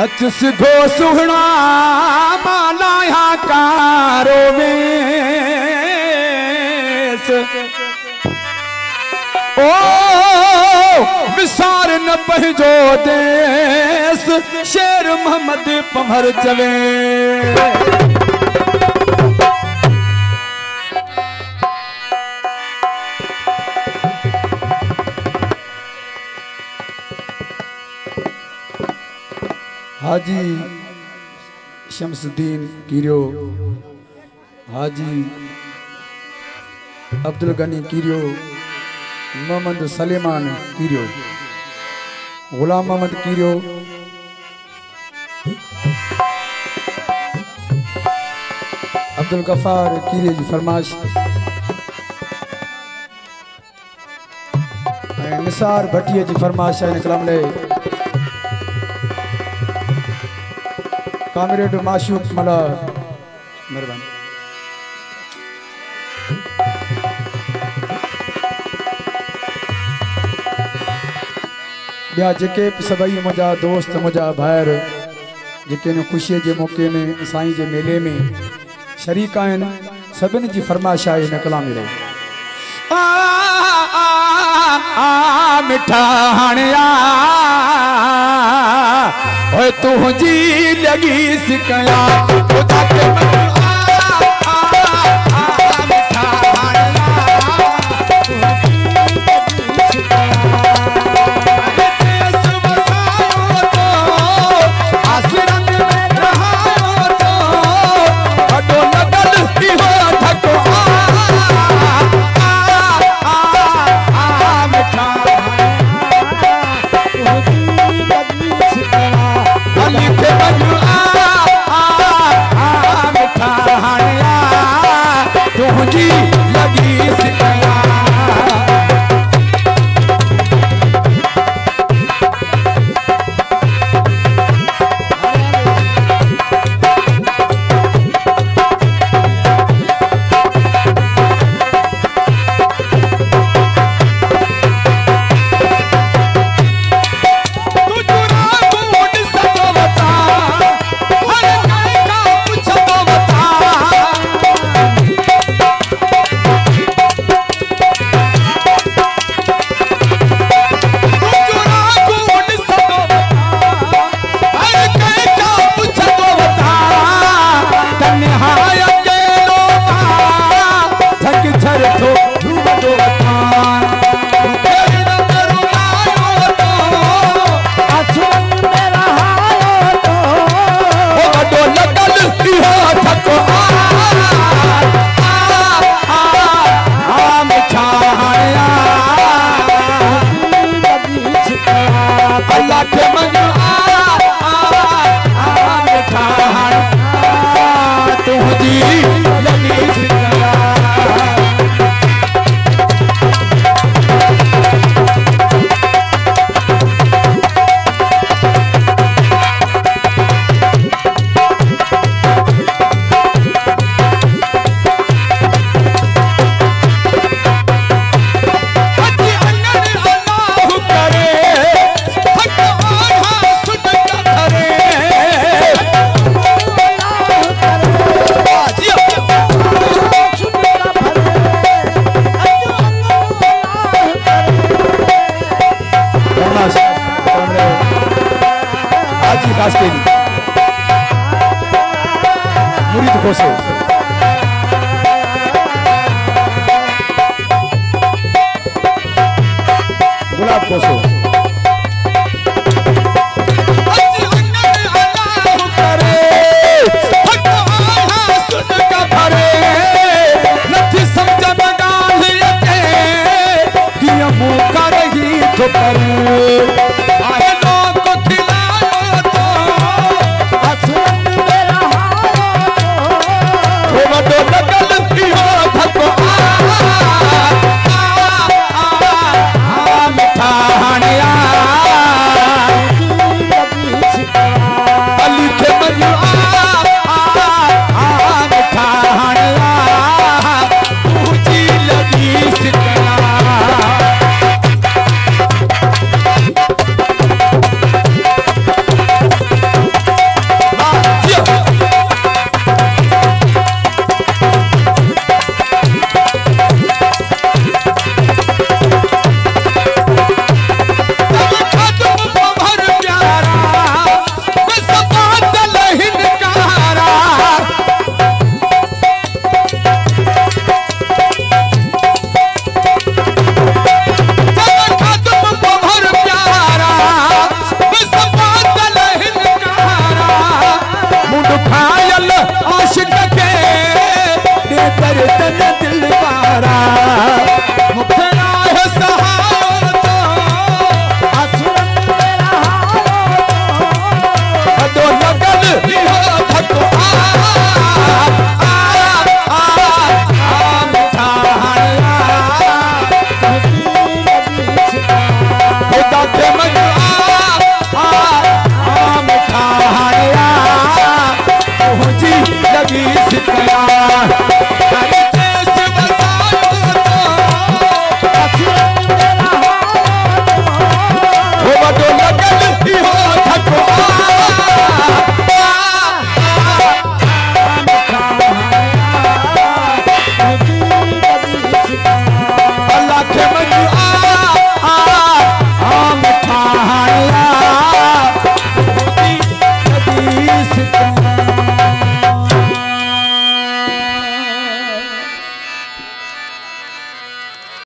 अच सिधो सुहना मालाया कारो वेस ओ विसार न पंहिंजो देस शेर मोहम्मद पमर चवे हाजी शमसुद्दीन कीरियो, हाजी अब्दुल गनी कीरियो, मोहम्मद सलेमान कीरियो, गुलाम मोहम्मद कीरियो, अब्दुल गफार कीरियो जी फरमाश, निसार भटिया जी फरमाश है कलाम ले कामरेड माशूक मला मेहरबानी। ॿिया जेके सभई मुंहिंजा दोस्त मुंहिंजा भाइर जेके ख़ुशीअ जे मौक़े में साईं जे मेले में शरीक आहिनि सभिनी जी फरमाइश आहे हिन कलाम में मिठा हाणिया ओए तुझी लगी सिकया मुरीद खोसे गुलाब खोसे मिठा हाणे गर्दन दिल वारा मुखना है सहारो तो असुरन तेरा हारो तो लगन